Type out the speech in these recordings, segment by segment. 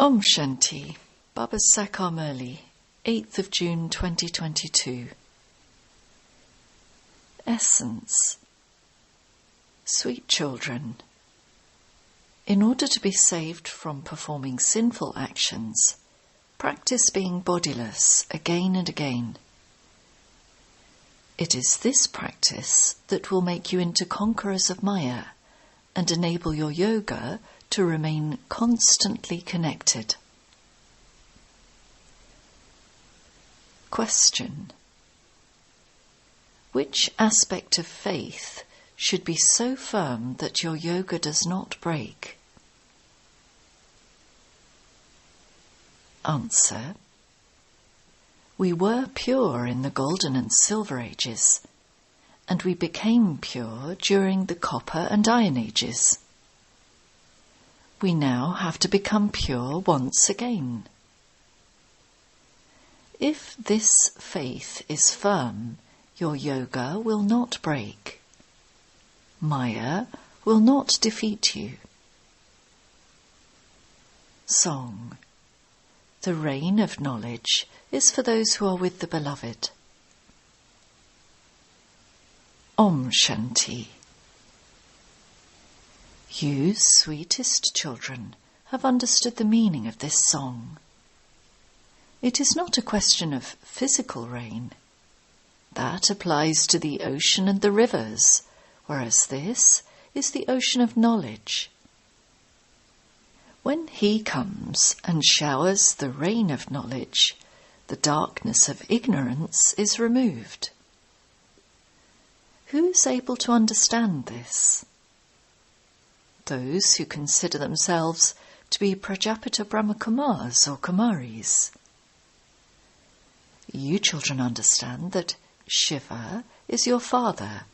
Om Shanti, Baba Sakar Murli, 8th of June 2022. Essence. Sweet children, in order to be saved from performing sinful actions, practice being bodiless again and again. It is this practice that will make you into conquerors of Maya and enable your yoga to remain constantly connected. Question. Which aspect of faith should be so firm that your yoga does not break? Answer. We were pure in the Golden and Silver Ages, and we became pure during the Copper and Iron Ages. We now have to become pure once again. If this faith is firm, your yoga will not break. Maya will not defeat you. Song. The rain of knowledge is for those who are with the Beloved. Om Shanti. You, sweetest children, have understood the meaning of this song. It is not a question of physical rain. That applies to the ocean and the rivers, whereas this is the ocean of knowledge. When he comes and showers the rain of knowledge, the darkness of ignorance is removed. Who is able to understand this? Those who consider themselves to be Prajapita Brahmakumars or Kumaris. You children understand that Shiva is your father,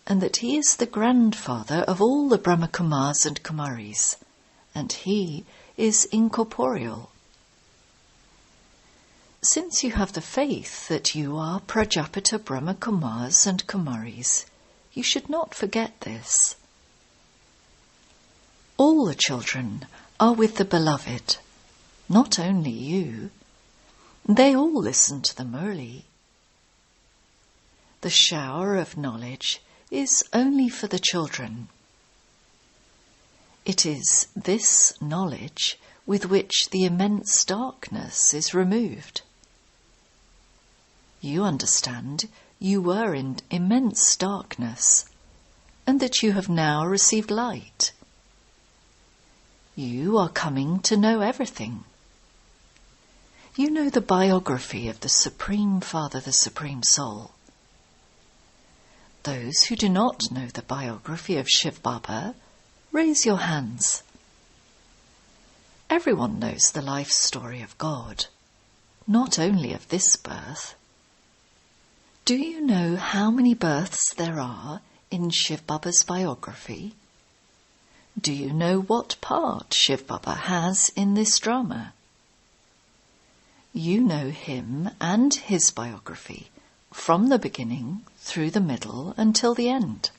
and that he is the grandfather of all the Brahmakumars and Kumaris, and he is incorporeal. Since you have the faith that you are Prajapita Brahmakumars and Kumaris, you should not forget this. All the children are with the Beloved, not only you. They all listen to the Murli. The shower of knowledge is only for the children. It is this knowledge with which the immense darkness is removed. You understand you were in immense darkness, and that you have now received light. You are coming to know everything. You know the biography of the Supreme Father, the Supreme Soul. Those who do not know the biography of Shiv Baba, raise your hands. Everyone knows the life story of God, not only of this birth. Do you know how many births there are in Shiv Baba's biography? Do you know what part Shiv Baba has in this drama? You know him and his biography from the beginning through the middle until the end.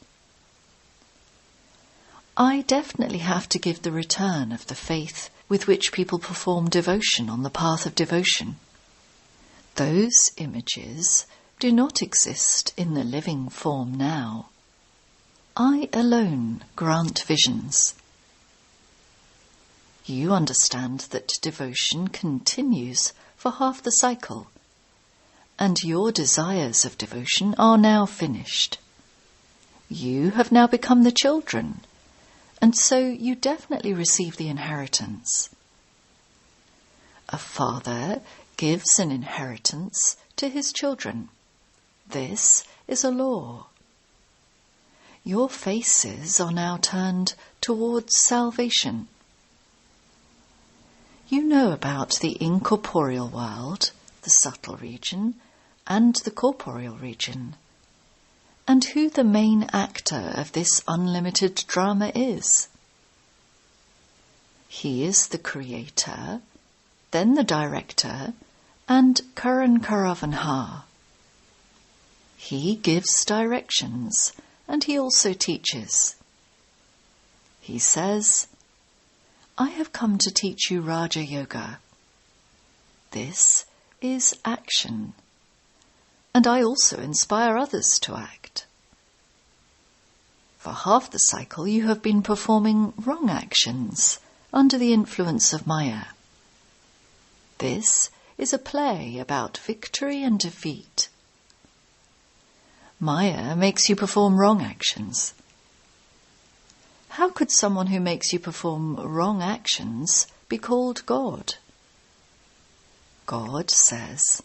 I definitely have to give the return of the faith with which people perform devotion on the path of devotion. Those images do not exist in the living form now. I alone grant visions. You understand that devotion continues for half the cycle, and your desires of devotion are now finished. You have now become the children, and so you definitely receive the inheritance. A father gives an inheritance to his children. This is a law. Your faces are now turned towards salvation. You know about the incorporeal world, the subtle region, and the corporeal region, and who the main actor of this unlimited drama is. He is the creator, then the director, and Karan Karavanha. He gives directions, and he also teaches. He says, I have come to teach you Raja Yoga. This is action, and I also inspire others to act. For half the cycle you have been performing wrong actions under the influence of Maya. This is a play about victory and defeat. Maya makes you perform wrong actions. How could someone who makes you perform wrong actions be called God? God says,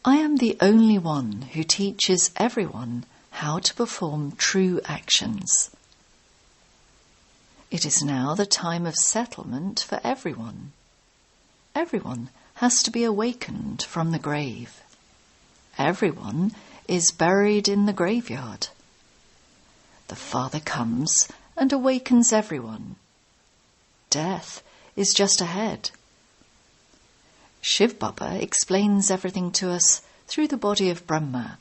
I am the only one who teaches everyone how to perform true actions. It is now the time of settlement for everyone. Everyone has to be awakened from the grave. Everyone is buried in the graveyard. The Father comes and awakens everyone. Death is just ahead. Shiv Baba explains everything to us through the body of Brahma.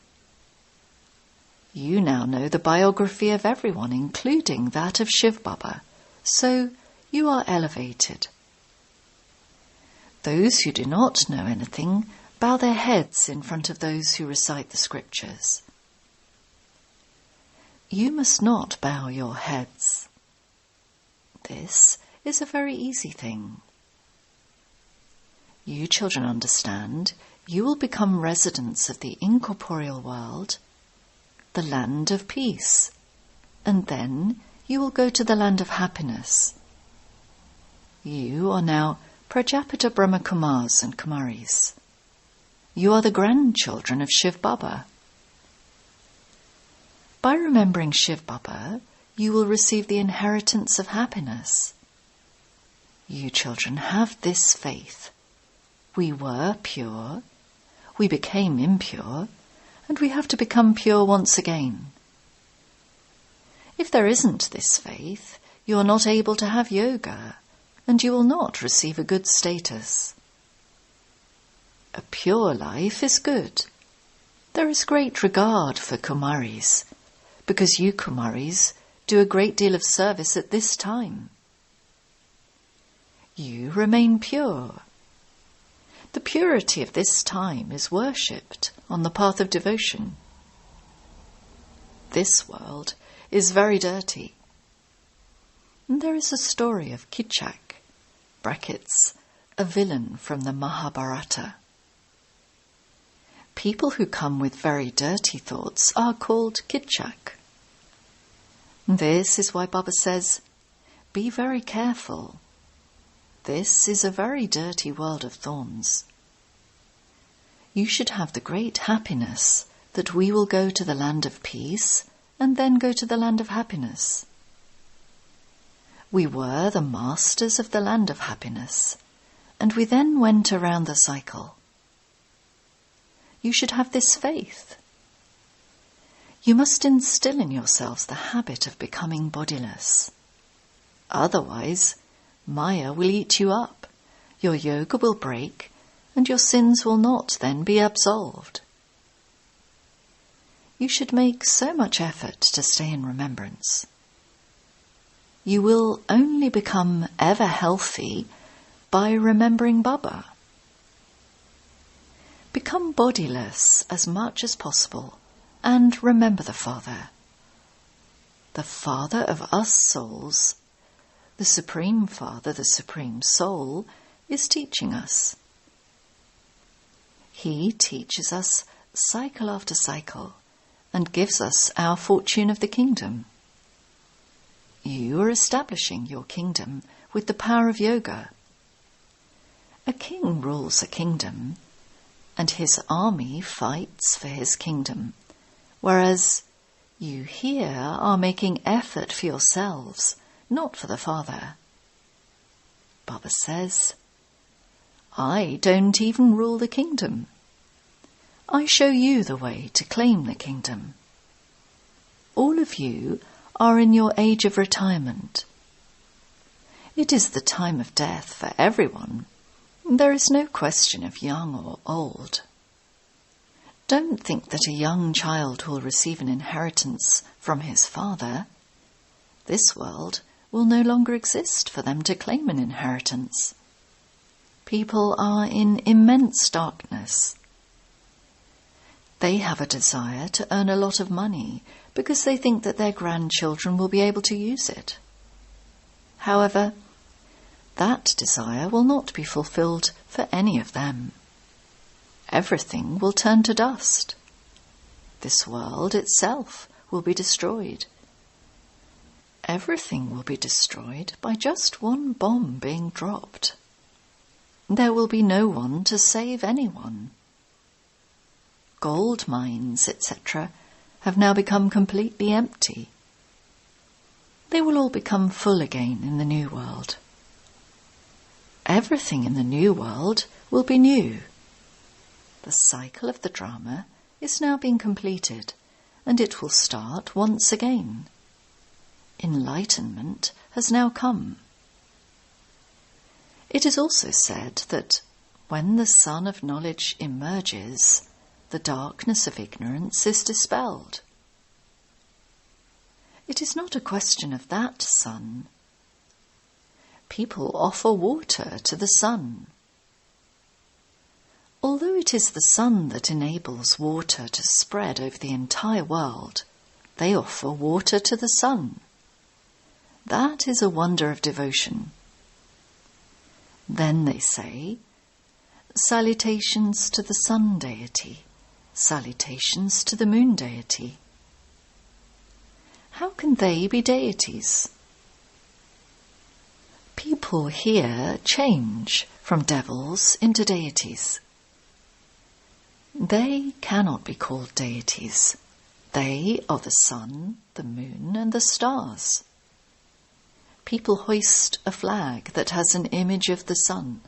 You now know the biography of everyone, including that of Shiv Baba, so you are elevated. Those who do not know anything bow their heads in front of those who recite the scriptures. You must not bow your heads. This is a very easy thing. You children understand you will become residents of the incorporeal world, the land of peace, and then you will go to the land of happiness. You are now Prajapita Brahma Kumars and Kumaris. You are the grandchildren of Shiv Baba. By remembering Shiv Baba, you will receive the inheritance of happiness. You children have this faith. We were pure, we became impure, and we have to become pure once again. If there isn't this faith, you are not able to have yoga, and you will not receive a good status. A pure life is good. There is great regard for Kumaris, because you Kumaris do a great deal of service at this time. You remain pure. The purity of this time is worshipped on the path of devotion. This world is very dirty. And there is a story of Kichak, brackets, a villain from the Mahabharata. People who come with very dirty thoughts are called Kichak. This is why Baba says, be very careful. This is a very dirty world of thorns. You should have the great happiness that we will go to the land of peace and then go to the land of happiness. We were the masters of the land of happiness, and we then went around the cycle. You should have this faith. You must instill in yourselves the habit of becoming bodiless. Otherwise, Maya will eat you up, your yoga will break, and your sins will not then be absolved. You should make so much effort to stay in remembrance. You will only become ever healthy by remembering Baba. Become bodiless as much as possible and remember the Father. The Father of us souls, the Supreme Father, the Supreme Soul, is teaching us. He teaches us cycle after cycle and gives us our fortune of the kingdom. You are establishing your kingdom with the power of yoga. A king rules a kingdom, and his army fights for his kingdom, whereas you here are making effort for yourselves, not for the Father. Baba says, I don't even rule the kingdom. I show you the way to claim the kingdom. All of you are in your age of retirement. It is the time of death for everyone. There is no question of young or old. Don't think that a young child will receive an inheritance from his father. This world will no longer exist for them to claim an inheritance. People are in immense darkness. They have a desire to earn a lot of money because they think that their grandchildren will be able to use it. However, that desire will not be fulfilled for any of them. Everything will turn to dust. This world itself will be destroyed. Everything will be destroyed by just one bomb being dropped. There will be no one to save anyone. Gold mines, etc., have now become completely empty. They will all become full again in the new world. Everything in the new world will be new. The cycle of the drama is now being completed, and it will start once again. Enlightenment has now come. It is also said that when the sun of knowledge emerges, the darkness of ignorance is dispelled. It is not a question of that sun. People offer water to the sun. Although it is the sun that enables water to spread over the entire world, they offer water to the sun. That is a wonder of devotion. Then they say, salutations to the sun deity, salutations to the moon deity. How can they be deities? People here change from devils into deities. They cannot be called deities. They are the sun, the moon, and the stars. People hoist a flag that has an image of the sun.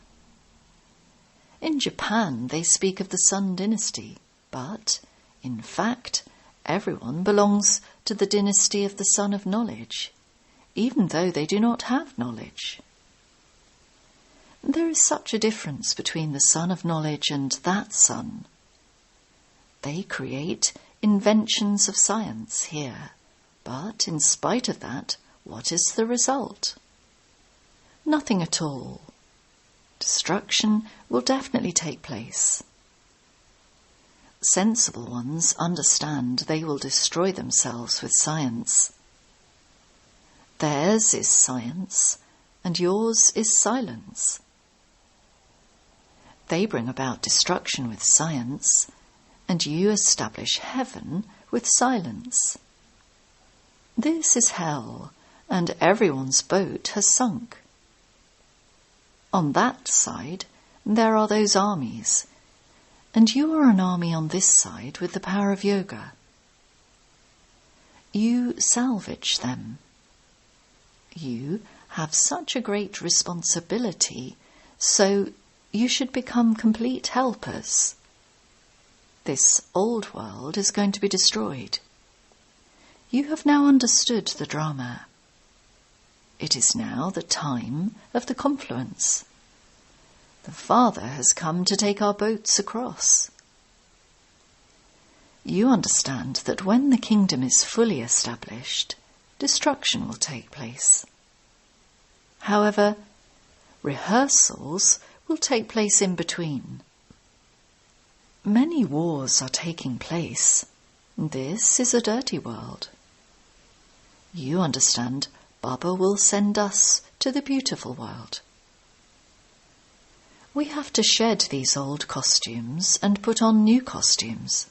In Japan, they speak of the Sun dynasty, but, in fact, everyone belongs to the dynasty of the Sun of Knowledge, even though they do not have knowledge. There is such a difference between the Sun of Knowledge and that sun. They create inventions of science here, but in spite of that, what is the result? Nothing at all. Destruction will definitely take place. Sensible ones understand they will destroy themselves with science. Theirs is science, and yours is silence. They bring about destruction with science, and you establish heaven with silence. This is hell, and everyone's boat has sunk. On that side, there are those armies, and you are an army on this side with the power of yoga. You salvage them. You have such a great responsibility, so you should become complete helpers. This old world is going to be destroyed. You have now understood the drama. It is now the time of the confluence. The Father has come to take our boats across. You understand that when the kingdom is fully established, destruction will take place. However, rehearsals will take place in between. Many wars are taking place. This is a dirty world. You understand Baba will send us to the beautiful world. We have to shed these old costumes and put on new costumes.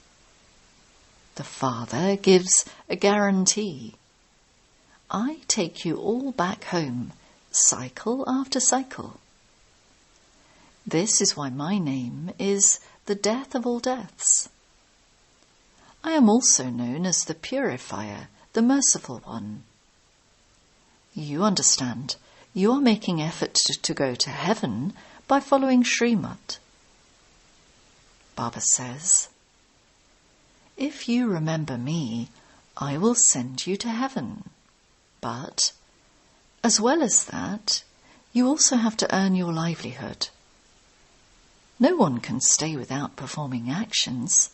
The Father gives a guarantee. I take you all back home, cycle after cycle. This is why my name is the death of all deaths. I am also known as the purifier, the merciful one. You understand, you are making effort to go to heaven by following Srimad. Baba says, if you remember me, I will send you to heaven. But, as well as that, you also have to earn your livelihood. No one can stay without performing actions.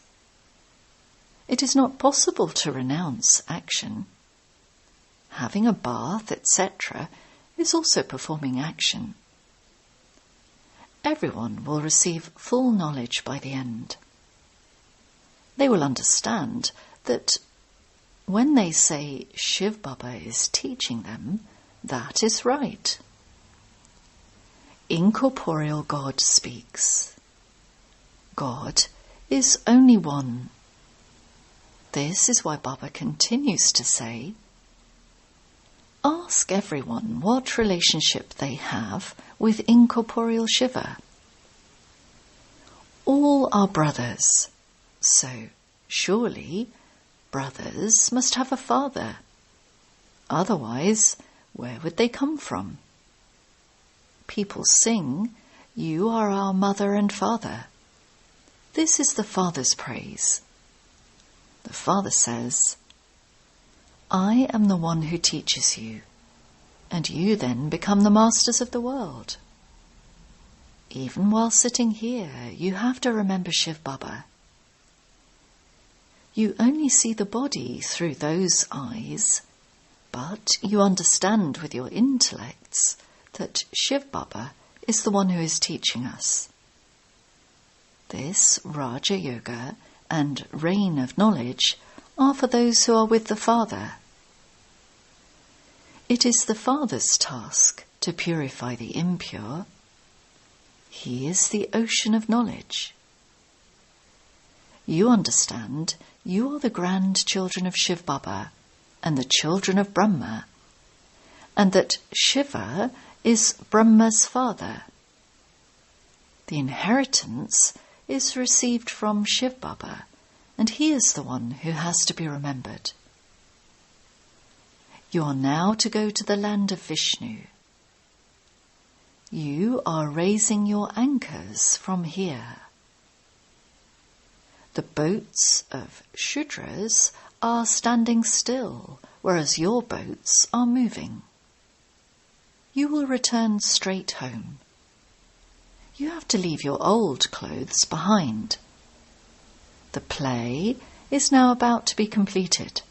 It is not possible to renounce action. having a bath, etc., is also performing action. Everyone will receive full knowledge by the end. They will understand that when they say Shiv Baba is teaching them, that is right. Incorporeal God speaks. God is only one. This is why Baba continues to say, ask everyone what relationship they have with incorporeal Shiva. All are brothers, so surely brothers must have a father. Otherwise, where would they come from? People sing, you are our mother and father. This is the Father's praise. The Father says, I am the one who teaches you, and you then become the masters of the world. Even while sitting here, you have to remember Shiv Baba. You only see the body through those eyes, but you understand with your intellects that Shiv Baba is the one who is teaching us. This Raja Yoga and rain of knowledge are for those who are with the Father. It is the Father's task to purify the impure. He is the ocean of knowledge. You understand you are the grandchildren of Shiv Baba and the children of Brahma, and that Shiva is Brahma's father. The inheritance is received from Shiv Baba, and he is the one who has to be remembered. You are now to go to the land of Vishnu. You are raising your anchors from here. The boats of Shudras are standing still, whereas your boats are moving. You will return straight home. You have to leave your old clothes behind. The play is now about to be completed.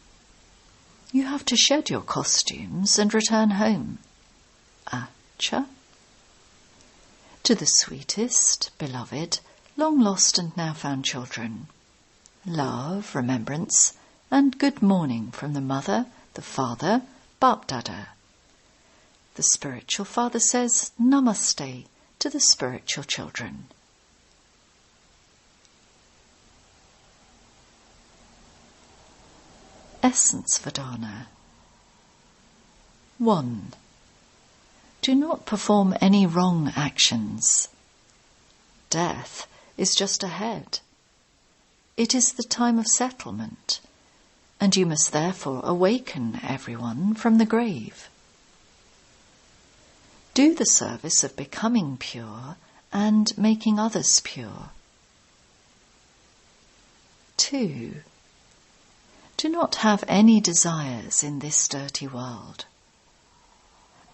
You have to shed your costumes and return home. Acha. To the sweetest, beloved, long lost and now found children, love, remembrance, and good morning from the mother, the father, Bapdada. The spiritual father says Namaste to the spiritual children. Essence Vedana. 1. Do not perform any wrong actions. Death is just ahead. It is the time of settlement, and you must therefore awaken everyone from the grave. Do the service of becoming pure and making others pure. 2. Do not have any desires in this dirty world.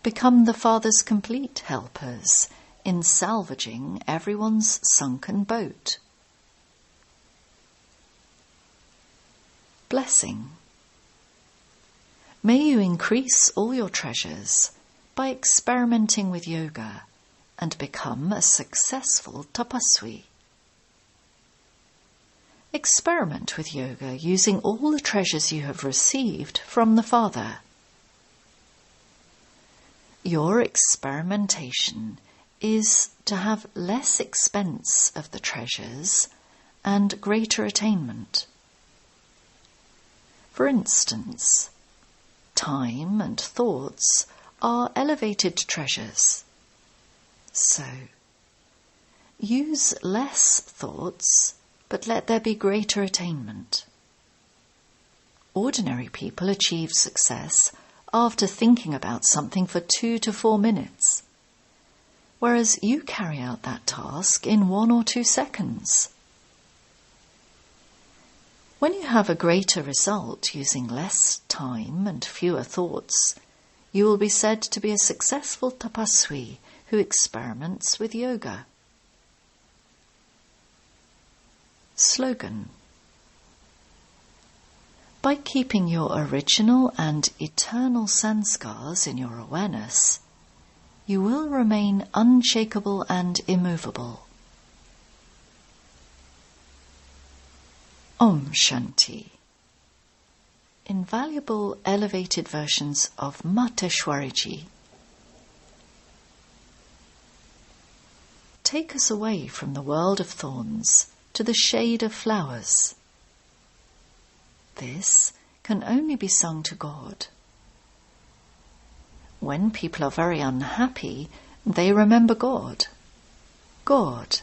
Become the Father's complete helpers in salvaging everyone's sunken boat. Blessing. May you increase all your treasures by experimenting with yoga and become a successful tapaswi. Experiment with yoga using all the treasures you have received from the Father. Your experimentation is to have less expense of the treasures and greater attainment. For instance, time and thoughts are elevated treasures. So, use less thoughts, but let there be greater attainment. Ordinary people achieve success after thinking about something for 2 to 4 minutes, whereas you carry out that task in 1 or 2 seconds. When you have a greater result using less time and fewer thoughts, you will be said to be a successful tapaswi who experiments with yoga. Slogan. By keeping your original and eternal sanskars in your awareness, you will remain unshakable and immovable. Om Shanti. Invaluable elevated versions of Mateshwariji. Take us away from the world of thorns to the shade of flowers. This can only be sung to God. When people are very unhappy, they remember God. God,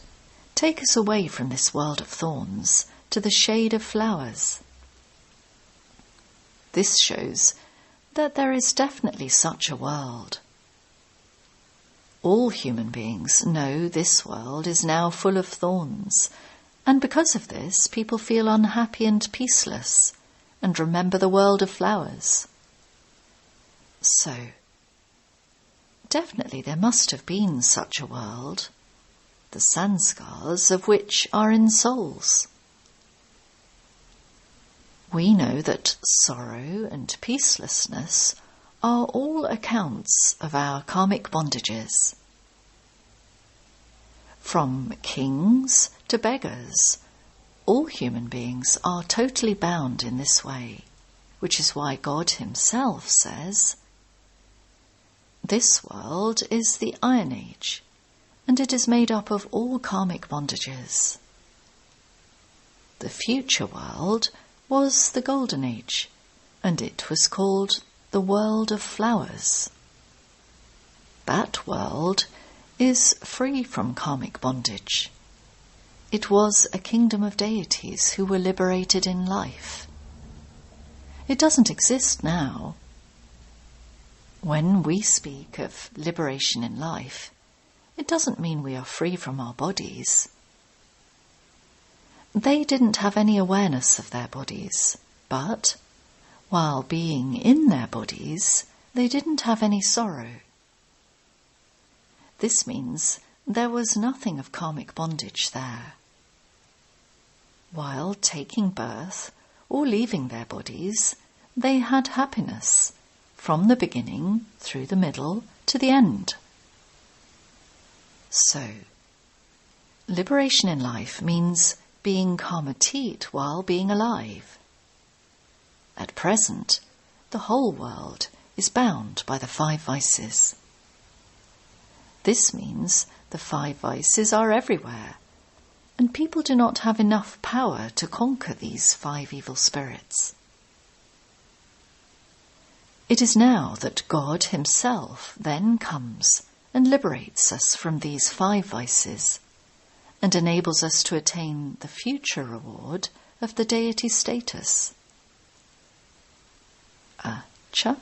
take us away from this world of thorns to the shade of flowers. This shows that there is definitely such a world. All human beings know this world is now full of thorns, and because of this, people feel unhappy and peaceless, and remember the world of flowers. So, definitely there must have been such a world, the sanskars of which are in souls. We know that sorrow and peacelessness are all accounts of our karmic bondages. From kings to beggars, all human beings are totally bound in this way, which is why God himself says, "This world is the Iron Age, and it is made up of all karmic bondages. The future world was the Golden Age, and it was called the world of flowers. That world is free from karmic bondage. It was a kingdom of deities who were liberated in life. It doesn't exist now. When we speak of liberation in life, it doesn't mean we are free from our bodies. They didn't have any awareness of their bodies, but while being in their bodies, they didn't have any sorrow. This means there was nothing of karmic bondage there. While taking birth or leaving their bodies, they had happiness, from the beginning through the middle to the end. So, liberation in life means being karmatit while being alive. At present, the whole world is bound by the 5 vices. This means the 5 vices are everywhere, and people do not have enough power to conquer these 5 evil spirits. It is now that God himself then comes and liberates us from these 5 vices and enables us to attain the future reward of the deity status. Acha.